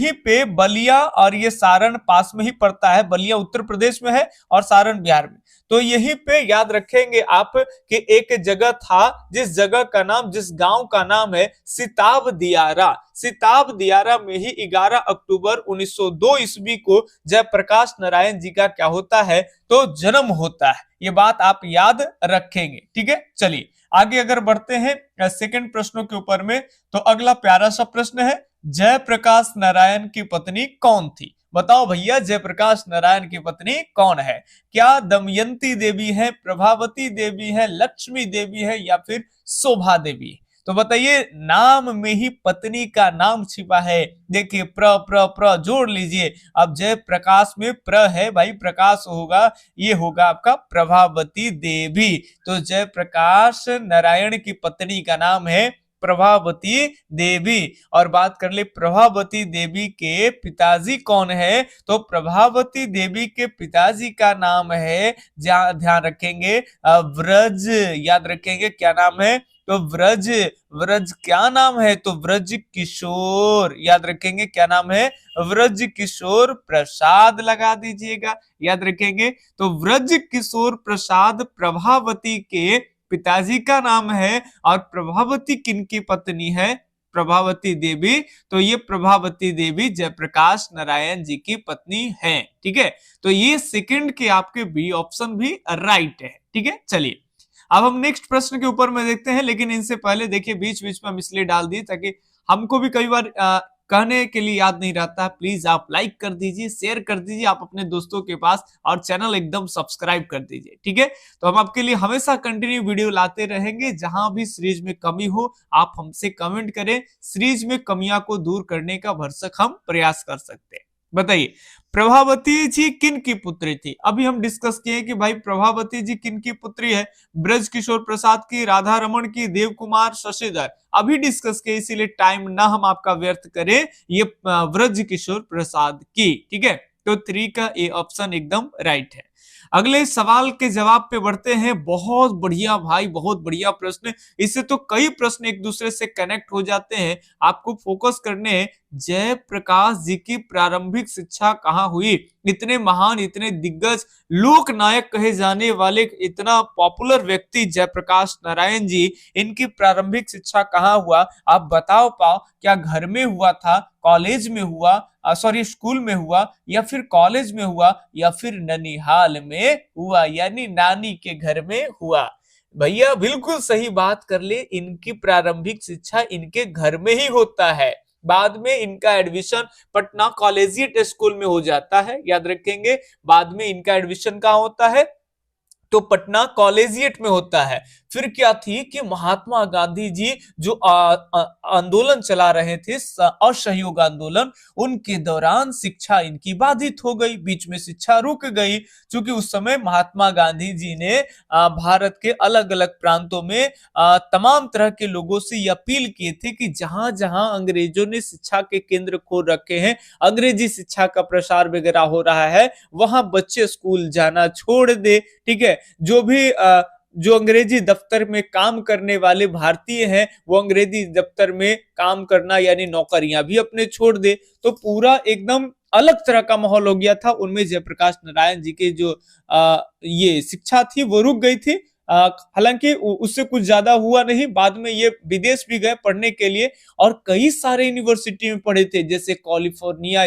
यहीं पे बलिया, और ये सारण पास में ही पड़ता है, बलिया उत्तर प्रदेश में है और सारण बिहार में। तो यहीं पे याद रखेंगे आप कि एक जगह था, जिस जगह का नाम, जिस गांव का नाम है सिताब दियारा। सिताब दियारा में ही 11 अक्टूबर 1902 ईस्वी को जयप्रकाश नारायण जी का क्या होता है, तो जन्म होता है। ये बात आप याद रखेंगे, ठीक है। चलिए आगे अगर बढ़ते हैं सेकंड प्रश्नों के ऊपर में, तो अगला प्यारा सा प्रश्न है, जयप्रकाश नारायण की पत्नी कौन थी? बताओ भैया, जयप्रकाश नारायण की पत्नी कौन है? क्या दमयंती देवी है, प्रभावती देवी है, लक्ष्मी देवी है, या फिर शोभा देवी? तो बताइए, नाम में ही पत्नी का नाम छिपा है। देखिए प्र प्र प्र जोड़ लीजिए। अब जयप्रकाश में प्र है भाई, प्रकाश होगा, ये होगा आपका प्रभावती देवी। तो जयप्रकाश नारायण की पत्नी का नाम है प्रभावती देवी। और बात कर ले प्रभावती देवी के पिताजी कौन है, तो प्रभावती देवी के पिताजी का नाम है, ध्यान रखेंगे, व्रज। याद रखेंगे क्या नाम है, तो व्रज। व्रज क्या नाम है, तो व्रज किशोर। याद रखेंगे क्या नाम है, व्रज किशोर प्रसाद लगा दीजिएगा। याद रखेंगे, तो व्रज किशोर प्रसाद प्रभावती के पिताजी का नाम है। और प्रभावती किनकी पत्नी है, प्रभावती देवी। तो ये प्रभावती देवी जयप्रकाश नारायण जी की पत्नी है, ठीक है। तो ये सेकंड के आपके बी ऑप्शन भी राइट है, ठीक है। चलिए अब हम नेक्स्ट प्रश्न के ऊपर में देखते हैं, लेकिन इनसे पहले देखिए बीच बीच में हम इसलिए डाल दिए ताकि हमको भी कई बार कहने के लिए याद नहीं रहता। प्लीज आप लाइक कर दीजिए, शेयर कर दीजिए आप अपने दोस्तों के पास, और चैनल एकदम सब्सक्राइब कर दीजिए, ठीक है। तो हम आपके लिए हमेशा कंटिन्यू वीडियो लाते रहेंगे। जहां भी सीरीज में कमी हो आप हमसे कमेंट करें, सीरीज में कमियां को दूर करने का भरसक हम प्रयास कर सकते हैं। बताइए, प्रभावती जी किन की पुत्री थी? अभी हम डिस्कस किए कि भाई प्रभावती जी किन की पुत्री है, ब्रज किशोर प्रसाद की, राधा रमन की, देव कुमार, शशिधर। अभी डिस्कस किए, इसीलिए टाइम ना हम आपका व्यर्थ करें, ये ब्रज किशोर प्रसाद की, ठीक है। तो 3 का ए ऑप्शन एकदम राइट है। अगले सवाल के जवाब पे बढ़ते हैं। बहुत बढ़िया भाई, बहुत बढ़िया प्रश्न। इससे तो कई प्रश्न एक दूसरे से कनेक्ट हो जाते हैं। आपको फोकस करने हैं, जयप्रकाश जी की प्रारंभिक शिक्षा कहाँ हुई? इतने महान, इतने दिग्गज, लोक नायक कहे जाने वाले इतना पॉपुलर व्यक्ति जयप्रकाश नारायण जी, इनकी प्रारंभिक शिक्षा कहाँ हुआ? आप बताओ पाओ, क्या घर में हुआ था, कॉलेज में हुआ, सॉरी स्कूल में हुआ, या फिर कॉलेज में हुआ, या फिर ननिहाल में हुआ, यानी नानी के घर में हुआ? भैया बिल्कुल सही बात कर ले, इनकी प्रारंभिक शिक्षा इनके घर में ही होता है। बाद में इनका एडमिशन पटना कॉलेजिएट स्कूल में हो जाता है। याद रखेंगे, बाद में इनका एडमिशन कहाँ होता है, तो पटना कॉलेजिएट में होता है। फिर क्या थी कि महात्मा गांधी जी जो आंदोलन चला रहे थे, असहयोग आंदोलन, उनके दौरान शिक्षा इनकी बाधित हो गई, बीच में शिक्षा रुक गई। क्योंकि उस समय महात्मा गांधी जी ने भारत के अलग अलग प्रांतों में तमाम तरह के लोगों से ये अपील की थी कि जहां जहां अंग्रेजों ने शिक्षा के केंद्र खोल रखे हैं, अंग्रेजी शिक्षा का प्रसार वगैरह हो रहा है, वहां बच्चे स्कूल जाना छोड़ दे, ठीक है। जो अंग्रेजी दफ्तर में काम करने वाले भारतीय हैं, वो अंग्रेजी दफ्तर में काम करना यानी नौकरियां भी अपने छोड़ दे। तो पूरा एकदम अलग तरह का माहौल हो गया था। उनमें जयप्रकाश नारायण जी के जो ये शिक्षा थी वो रुक गई थी। हालांकि उससे कुछ ज्यादा हुआ नहीं, बाद में ये विदेश भी गए पढ़ने के लिए, और कई सारे यूनिवर्सिटी में पढ़े थे, जैसे कैलिफोर्निया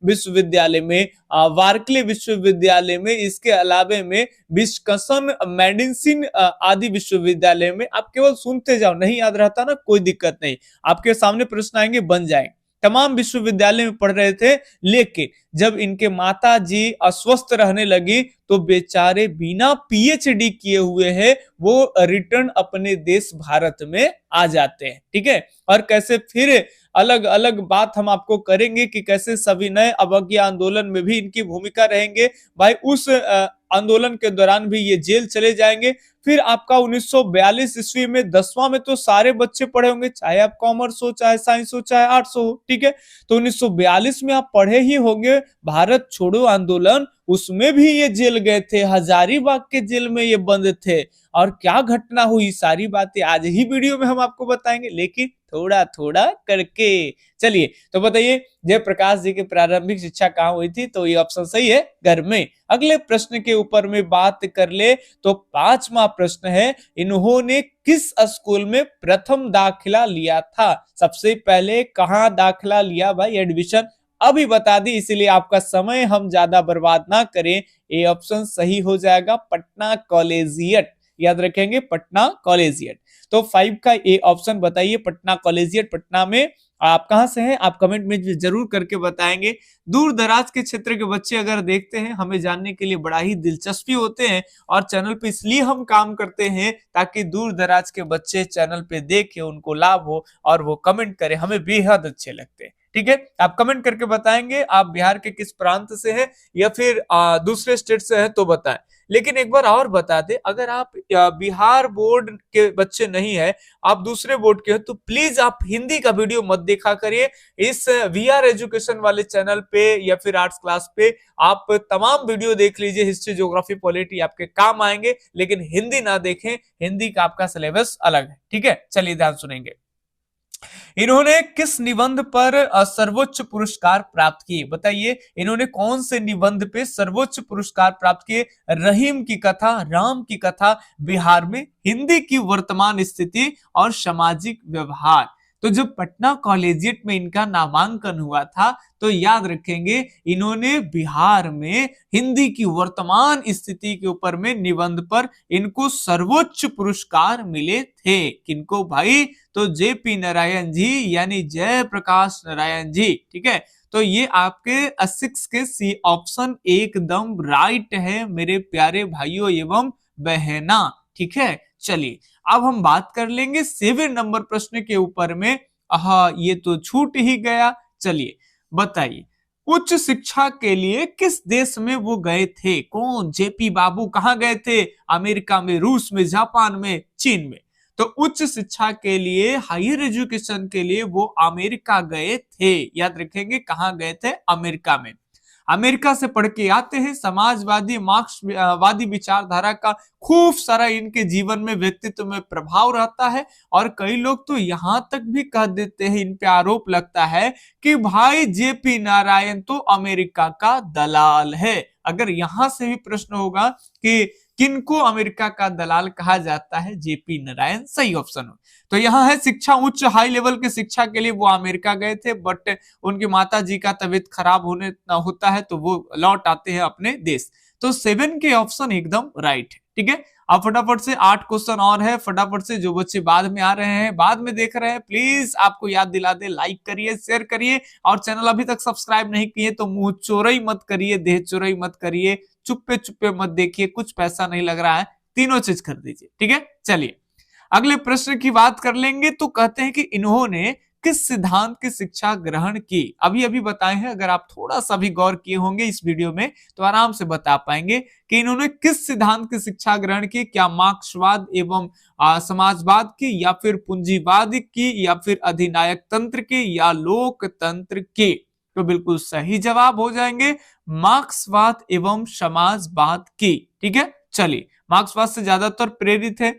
विश्वविद्यालय में, वार्कले विश्वविद्यालय में, इसके अलावे में विस्कसन मेडिसिन आदि विश्वविद्यालय में। आप केवल सुनते जाओ, नहीं याद रहता ना, कोई दिक्कत नहीं, आपके सामने प्रश्न आएंगे, बन जाएंगे। तमाम विश्वविद्यालय में पढ़ रहे थे, लेकिन जब इनके माता जी अस्वस्थ रहने लगी तो बेचारे बिना पीएचडी किए हुए हैं वो रिटर्न अपने देश भारत में आ जाते हैं, ठीक है। और कैसे फिर अलग अलग बात हम आपको करेंगे कि कैसे सविनय अवज्ञा आंदोलन में भी इनकी भूमिका रहेंगे। भाई उस आंदोलन के दौरान भी ये जेल चले जाएंगे। फिर आपका 1942 ईस्वी में 10वां में तो सारे बच्चे पढ़े होंगे, चाहे आप कॉमर्स हो, चाहे साइंस हो, चाहे आर्ट्स हो, ठीक है। तो 1942 में आप पढ़े ही होंगे भारत छोड़ो आंदोलन, उसमें भी ये जेल गए थे, हजारीबाग के जेल में ये बंद थे। और क्या घटना हुई, सारी बातें आज ही वीडियो में हम आपको बताएंगे। लेकिन थोड़ा थोड़ा करके। चलिए तो बताइए जयप्रकाश जी की प्रारंभिक शिक्षा कहाँ हुई थी, तो ये ऑप्शन सही है, घर में। अगले प्रश्न के ऊपर में बात कर ले तो 5वां प्रश्न है, इन्होंने किस स्कूल में प्रथम दाखिला लिया था? सबसे पहले कहाँ दाखिला लिया भाई, एडमिशन अभी बता दी, इसीलिए आपका समय हम ज्यादा बर्बाद ना करें। ए ऑप्शन सही हो जाएगा, पटना कॉलेजिएट। याद रखेंगे, पटना कॉलेजिएट। तो 5 का ए ऑप्शन बताइए, पटना कॉलेजिएट। पटना में आप कहां से हैं, आप कमेंट में जरूर करके बताएंगे। दूर दराज के क्षेत्र के बच्चे अगर देखते हैं, हमें जानने के लिए बड़ा ही दिलचस्पी होते हैं, और चैनल पे इसलिए हम काम करते हैं ताकि दूर दराज के बच्चे चैनल पे देखें, उनको लाभ हो और वो कमेंट करें, हमें बेहद अच्छे लगते हैं। ठीक है, आप कमेंट करके बताएंगे आप बिहार के किस प्रांत से हैं या फिर दूसरे स्टेट से हैं तो बताएं। लेकिन एक बार और बता दे, अगर आप बिहार बोर्ड के बच्चे नहीं है, आप दूसरे बोर्ड के हो, तो प्लीज आप हिंदी का वीडियो मत देखा करिए। इस वीआर एजुकेशन वाले चैनल पे या फिर आर्ट्स क्लास पे आप तमाम वीडियो देख लीजिए, हिस्ट्री ज्योग्राफी पॉलिटी आपके काम आएंगे, लेकिन हिंदी ना देखें, हिंदी का आपका सिलेबस अलग है। ठीक है, चलिए ध्यान सुनेंगे। इन्होंने किस निबंध पर सर्वोच्च पुरस्कार प्राप्त किए? बताइए, इन्होंने कौन से निबंध पे सर्वोच्च पुरस्कार प्राप्त किए? रहीम की कथा, राम की कथा, बिहार में हिंदी की वर्तमान स्थिति और सामाजिक व्यवहार। तो जब पटना कॉलेजिएट में इनका नामांकन हुआ था, तो याद रखेंगे इन्होंने बिहार में हिंदी की वर्तमान स्थिति के ऊपर में निबंध पर इनको सर्वोच्च पुरस्कार मिले थे। किनको भाई? तो जेपी नारायण जी, यानी जयप्रकाश नारायण जी। ठीक है, तो ये आपके 6 के सी ऑप्शन एकदम राइट है मेरे प्यारे भाइयों एवं बहना। ठीक है, चलिए अब हम बात कर लेंगे 7 नंबर प्रश्न के ऊपर में। हाँ, ये तो छूट ही गया। चलिए बताइए, उच्च शिक्षा के लिए किस देश में वो गए थे? कौन? जेपी बाबू कहाँ गए थे? अमेरिका में, रूस में, जापान में, चीन में। तो उच्च शिक्षा के लिए, हायर एजुकेशन के लिए वो अमेरिका गए थे। याद रखेंगे, कहाँ गए थे? अमेरिका में। अमेरिका से पढ़ के आते हैं, समाजवादी मार्क्सवादी विचारधारा का खूब सारा इनके जीवन में, व्यक्तित्व में प्रभाव रहता है। और कई लोग तो यहां तक भी कह देते हैं, इन पे आरोप लगता है कि भाई जेपी नारायण तो अमेरिका का दलाल है। अगर यहां से भी प्रश्न होगा कि किनको अमेरिका का दलाल कहा जाता है, जेपी नारायण सही ऑप्शन हो। तो यहाँ है शिक्षा, उच्च हाई लेवल की शिक्षा के लिए वो अमेरिका गए थे, बट उनकी माता जी का तबीयत खराब होता है, तो वो लौट आते हैं अपने देश। तो 7 के ऑप्शन एकदम राइट है। ठीक है, अब फटाफट से 8 क्वेश्चन और है, फटाफट से जो बच्चे बाद में आ रहे हैं, बाद में देख रहे हैं, प्लीज आपको याद दिला दे, लाइक करिए, शेयर करिए, और चैनल अभी तक सब्सक्राइब नहीं किए तो मुंह चोरई मत करिए, देह चोरई मत करिए, चुप्पे चुप्पे मत देखिए, कुछ पैसा नहीं लग रहा है, तीनों चीज कर दीजिए। ठीक है, चलिए अगले प्रश्न की बात कर लेंगे। तो कहते हैं कि इन्होंने किस सिद्धांत की शिक्षा ग्रहण की? अभी अभी बताए हैं, अगर आप थोड़ा सा भी गौर किए होंगे इस वीडियो में तो आराम से बता पाएंगे कि इन्होंने किस सिद्धांत की शिक्षा ग्रहण की। क्या मार्क्सवाद एवं समाजवाद की, या फिर पूंजीवाद की, या फिर अधिनायक तंत्र की, या लोकतंत्र की? तो बिल्कुल सही जवाब हो जाएंगे मार्क्सवाद एवं समाजवाद की। ठीक है, चलिए मार्क्सवाद से ज्यादातर प्रेरित है,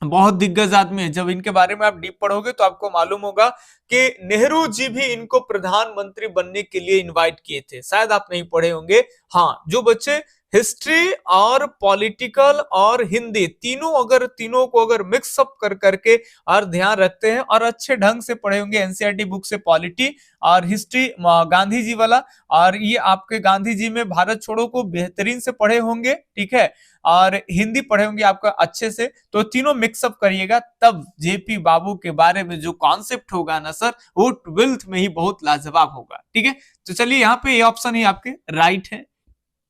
बहुत दिग्गज आदमी है। जब इनके बारे में आप डीप पढ़ोगे तो आपको मालूम होगा कि नेहरू जी भी इनको प्रधानमंत्री बनने के लिए इनवाइट किए थे, शायद आप नहीं पढ़े होंगे। हाँ, जो बच्चे हिस्ट्री और पॉलिटिकल और हिंदी तीनों को अगर मिक्सअप कर करके और ध्यान रखते हैं और अच्छे ढंग से पढ़े होंगे, एनसीईआरटी बुक से पॉलिटी और हिस्ट्री गांधी जी वाला, और ये आपके गांधी जी में भारत छोड़ो को बेहतरीन से पढ़े होंगे। ठीक है, और हिंदी पढ़े होंगे आपका अच्छे से, तो तीनों मिक्सअप करिएगा, तब जेपी बाबू के बारे में जो कॉन्सेप्ट होगा ना सर, वो 12th में ही बहुत लाजवाब होगा। ठीक है, तो चलिए यहाँ पे ये ऑप्शन ही आपके राइट है।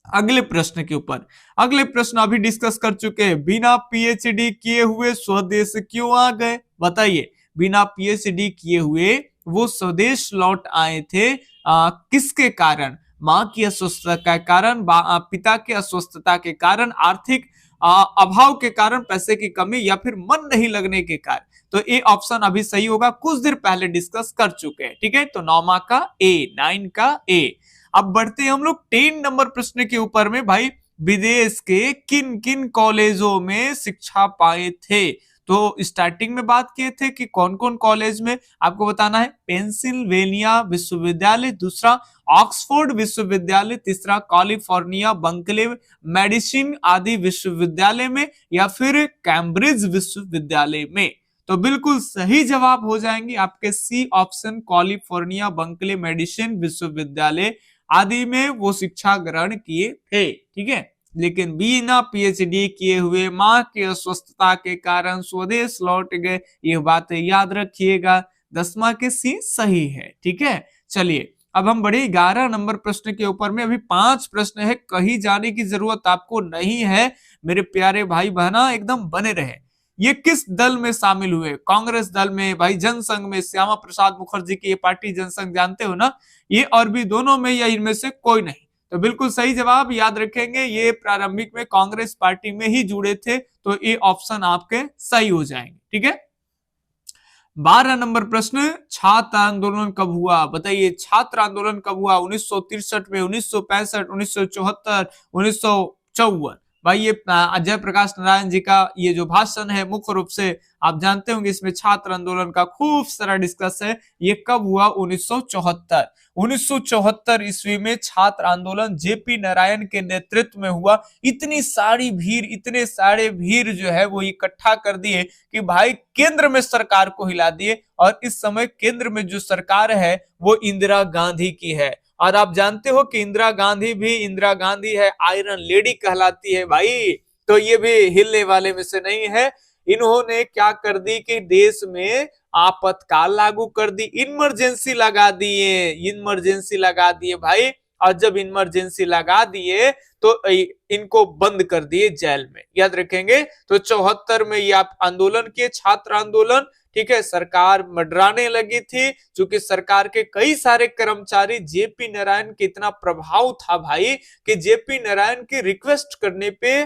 अगले प्रश्न के ऊपर, अगले प्रश्न अभी डिस्कस कर चुके हैं, बिना पीएचडी किए हुए स्वदेश क्यों आ गए? बताइए, बिना पीएचडी किए हुए वो स्वदेश लौट आए थे किसके कारण? मां की अस्वस्थता के कारण, पिता की अस्वस्थता के कारण, आर्थिक अभाव के कारण, पैसे की कमी, या फिर मन नहीं लगने के कारण? तो ए ऑप्शन अभी सही होगा, कुछ देर पहले डिस्कस कर चुके हैं। ठीक है, तो 9 का ए, 9 का ए। अब बढ़ते हैं हम लोग 10 नंबर प्रश्न के ऊपर में। भाई, विदेश के किन किन कॉलेजों में शिक्षा पाए थे? तो स्टार्टिंग में बात किए थे कि कौन कौन कॉलेज में, आपको बताना है पेंसिल्वेनिया विश्वविद्यालय, दूसरा ऑक्सफोर्ड विश्वविद्यालय, तीसरा कैलिफोर्निया बर्कले मेडिसिन आदि विश्वविद्यालय में, या फिर कैम्ब्रिज विश्वविद्यालय में। तो बिल्कुल सही जवाब हो जाएंगे आपके C option, California Berkeley medicine विश्वविद्यालय आदि में वो शिक्षा ग्रहण किए थे, ठीक है। लेकिन बिना पीएचडी किए हुए मां की अस्वस्थता के कारण स्वदेश लौट गए, ये बात याद रखिएगा। 10वां के सी सही है, ठीक है। चलिए अब हम बढ़े 11 नंबर प्रश्न के ऊपर में। अभी 5 प्रश्न है, कहीं जाने की जरूरत आपको नहीं है मेरे प्यारे भाई बहना, एकदम बने रहे। ये किस दल में शामिल हुए? कांग्रेस दल में, भाई जनसंघ में, श्यामा प्रसाद मुखर्जी की ये पार्टी जनसंघ जानते हो ना, ये और भी दोनों में या इनमें से कोई नहीं। तो बिल्कुल सही जवाब याद रखेंगे, ये प्रारंभिक में कांग्रेस पार्टी में ही जुड़े थे, तो ये ऑप्शन आपके सही हो जाएंगे, ठीक है। 12 नंबर प्रश्न, छात्र आंदोलन कब हुआ? बताइए छात्र आंदोलन कब हुआ? 1963 में, 1965, 1974, 1954। भाई ये अजय प्रकाश नारायण जी का ये जो भाषण है मुख्य रूप से आप जानते होंगे, इसमें छात्र आंदोलन का खूब सारा डिस्कस है। ये कब हुआ? 1974। 1974 ईस्वी में छात्र आंदोलन जेपी नारायण के नेतृत्व में हुआ। इतनी सारी भीड़, इतने सारे भीड़ जो है वो इकट्ठा कर दिए कि भाई केंद्र में सरकार को हिला दिए। और इस समय केंद्र में जो सरकार है वो इंदिरा गांधी की है। और आप जानते हो कि इंदिरा गांधी भी इंदिरा गांधी है, आयरन लेडी कहलाती है भाई। तो ये भी हिलने वाले में से नहीं है। इन्होंने क्या कर दी कि देश में आपातकाल लागू कर दी, इमरजेंसी लगा दिए, इमरजेंसी लगा दिए भाई। और जब इमरजेंसी लगा दिए तो इनको बंद कर दिए जेल में, याद रखेंगे। तो 74 में ये आप आंदोलन किए, छात्र आंदोलन, ठीक है। सरकार मंडराने लगी थी, क्योंकि सरकार के कई सारे कर्मचारी जेपी नारायण के इतना प्रभाव था भाई कि जेपी नारायण की रिक्वेस्ट करने पे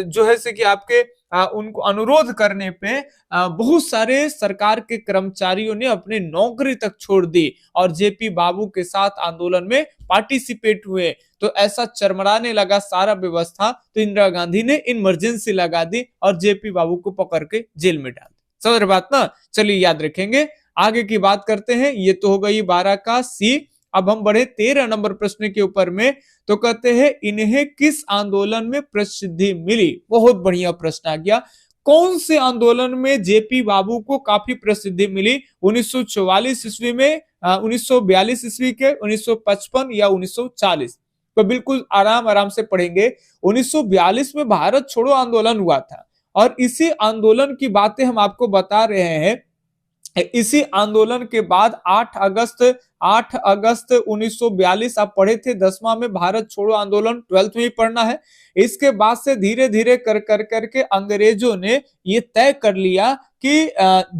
जो है से कि आपके उनको अनुरोध करने पे बहुत सारे सरकार के कर्मचारियों ने अपनी नौकरी तक छोड़ दी और जेपी बाबू के साथ आंदोलन में पार्टिसिपेट हुए। तो ऐसा चरमराने लगा सारा व्यवस्था, तो इंदिरा गांधी ने इमरजेंसी लगा दी और जेपी बाबू को पकड़ के जेल में डाल दी। समझ बात ना? चलिए याद रखेंगे। आगे की बात करते हैं। ये तो हो गई 12 का सी। अब हम बढ़े 13 नंबर प्रश्न के ऊपर में। तो कहते हैं इन्हें किस आंदोलन में प्रसिद्धि मिली? बहुत बढ़िया प्रश्न आ गया। कौन से आंदोलन में जेपी बाबू को काफी प्रसिद्धि मिली? 1944 ईस्वी में, 1942 ईस्वी के, 1955 या 1940? तो बिल्कुल आराम आराम से पढ़ेंगे। 1942 में भारत छोड़ो आंदोलन हुआ था और इसी आंदोलन की बातें हम आपको बता रहे हैं। इसी आंदोलन के बाद 8 अगस्त 1942 आप पढ़े थे 10वां में, भारत छोड़ो आंदोलन 12th में ही पढ़ना है। इसके बाद से धीरे धीरे कर करके अंग्रेजों ने ये तय कर लिया कि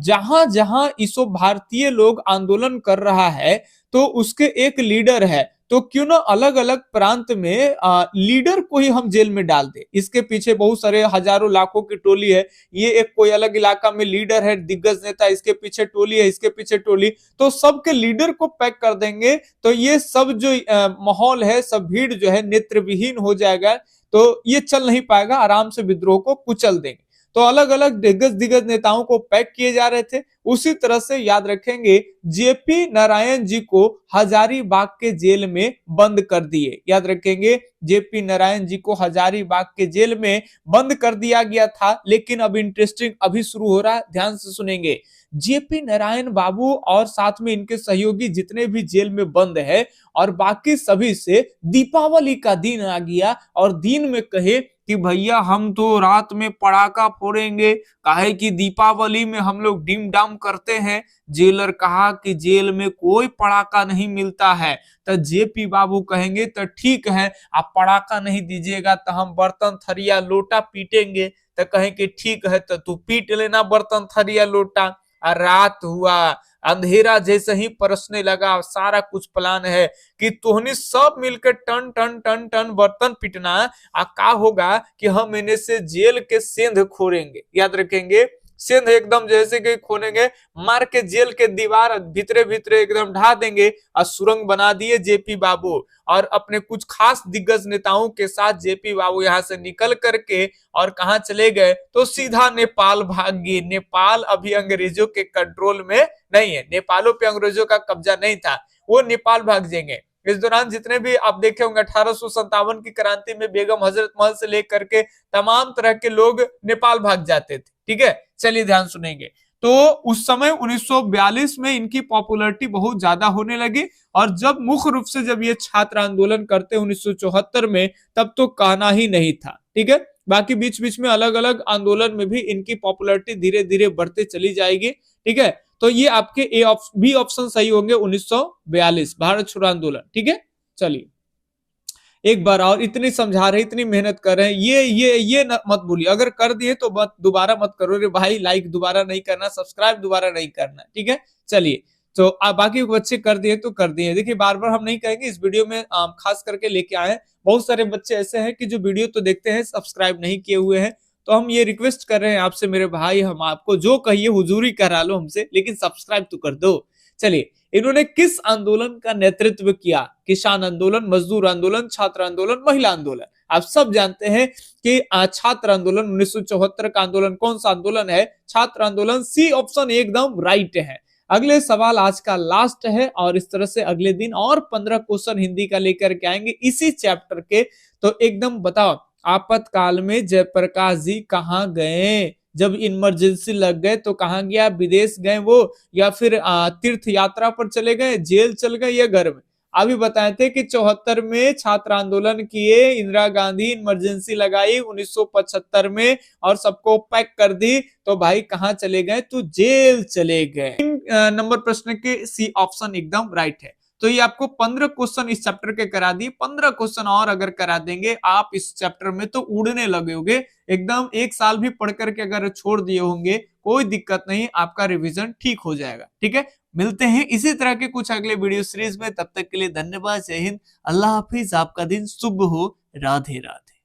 जहां जहां इसो भारतीय लोग आंदोलन कर रहा है तो उसके एक लीडर है, तो क्यों ना अलग अलग प्रांत में लीडर को ही हम जेल में डाल दे। इसके पीछे बहुत सारे हजारों लाखों की टोली है। ये एक कोई अलग इलाका में लीडर है, दिग्गज नेता, इसके पीछे टोली है, इसके पीछे टोली, तो सबके लीडर को पैक कर देंगे। तो ये सब जो माहौल है, सब भीड़ जो है नेत्रविहीन हो जाएगा, तो ये चल नहीं पाएगा, आराम से विद्रोह को कुचल देंगे। तो अलग अलग दिग्गज नेताओं को पैक किए जा रहे थे। उसी तरह से याद रखेंगे जेपी नारायण जी को हजारीबाग के जेल में बंद कर दिए। याद रखेंगे जेपी नारायण जी को हजारीबाग के जेल में बंद कर दिया गया था। लेकिन अब इंटरेस्टिंग अभी शुरू हो रहा है, ध्यान से सुनेंगे। जेपी नारायण बाबू और साथ में इनके सहयोगी जितने भी जेल में बंद है और बाकी सभी से दीपावली का दिन आ गया और दिन में कहे कि भैया हम तो रात में पटाखा फोड़ेंगे, काहे कि दीपावली में हम लोग डिम डाम करते हैं। जेलर कहा कि जेल में कोई पटाखा नहीं मिलता है। तो जेपी बाबू कहेंगे तो ठीक है, आप पटाखा नहीं दीजिएगा तो हम बर्तन थरिया लोटा पीटेंगे। तो कहें कि ठीक है, तो तू पीट लेना बर्तन थरिया लोटा। रात हुआ, अंधेरा जैसे ही परसने लगा, सारा कुछ प्लान है कि तोहनी सब मिलकर टन टन टन टन बर्तन पीटना। का होगा कि हम इन्हें से जेल के सेंध खोरेंगे। याद रखेंगे सिंध एकदम जैसे कि खोनेंगे, मार के जेल के दीवार भीतरे भीतरे एकदम ढा देंगे और सुरंग बना दिए जेपी बाबू। और अपने कुछ खास दिग्गज नेताओं के साथ जेपी बाबू यहाँ से निकल करके और कहाँ चले गए, तो सीधा नेपाल भाग गए। नेपाल अभी अंग्रेजों के कंट्रोल में नहीं है, नेपालों पे अंग्रेजों का कब्जा नहीं था, वो नेपाल भाग जाएंगे। इस दौरान जितने भी आप देखे होंगे 1857 की क्रांति में बेगम हजरत महल से लेकर के तमाम तरह के लोग नेपाल भाग जाते थे। ठीक है, चलिए ध्यान सुनेंगे। तो उस समय 1942 में इनकी पॉपुलैरिटी बहुत ज्यादा होने लगी, और जब मुख्य रूप से जब ये छात्र आंदोलन करते 1974 में, तब तो कहना ही नहीं था। ठीक है, बाकी बीच बीच में अलग अलग आंदोलन में भी इनकी पॉपुलैरिटी धीरे धीरे बढ़ते चली जाएगी। ठीक है, तो ये आपके बी ऑप्शन सही होंगे, 1942 भारत छोड़ो आंदोलन। ठीक है, चलिए एक बार और, इतनी समझा रहे इतनी मेहनत कर रहे हैं, ये मत भूलिए, अगर कर दिए तो मत दोबारा मत करो रे भाई, लाइक दोबारा नहीं करना, सब्सक्राइब दोबारा नहीं करना। ठीक है, चलिए तो बाकी बच्चे कर दिए तो कर दिए। देखिए बार बार हम नहीं कहेंगे, इस वीडियो में खास करके लेके आए हैं। बहुत सारे बच्चे ऐसे हैं कि जो वीडियो तो देखते हैं, सब्सक्राइब नहीं किए हुए हैं, तो हम ये रिक्वेस्ट कर रहे हैं आपसे मेरे भाई, हम आपको जो कहिए हुजूरी करा लो हमसे, लेकिन सब्सक्राइब तो कर दो। चलिए, इन्होंने किस आंदोलन का नेतृत्व किया? किसान आंदोलन, मजदूर आंदोलन, छात्र आंदोलन, महिला आंदोलन। आप सब जानते हैं कि छात्र आंदोलन 1974 का आंदोलन कौन सा आंदोलन है? छात्र आंदोलन। सी ऑप्शन एकदम राइट है। अगले सवाल आज का लास्ट है, और इस तरह से अगले दिन और 15 क्वेश्चन हिंदी का लेकर के आएंगे इसी चैप्टर के। तो एकदम बताओ, आपातकाल में जयप्रकाश जी कहाँ गए? जब इमरजेंसी लग गए तो कहाँ गया? विदेश गए वो, या फिर तीर्थ यात्रा पर चले गए, जेल चल गए, या घर में? अभी बताए थे कि 74 में छात्र आंदोलन किए, इंदिरा गांधी इमरजेंसी लगाई 1975 में और सबको पैक कर दी, तो भाई कहाँ चले गए? तो जेल चले गए। नंबर प्रश्न के सी ऑप्शन एकदम राइट है। तो ये आपको 15 क्वेश्चन इस चैप्टर के करा दिए, 15 क्वेश्चन और अगर करा देंगे आप इस चैप्टर में तो उड़ने लगे होगे एकदम। एक साल भी पढ़ करके अगर छोड़ दिए होंगे कोई दिक्कत नहीं, आपका रिवीजन ठीक हो जाएगा। ठीक है, मिलते हैं इसी तरह के कुछ अगले वीडियो सीरीज में, तब तक के लिए धन्यवाद, जय हिंद, अल्लाह हाफिज, आपका दिन शुभ हो, राधे राधे।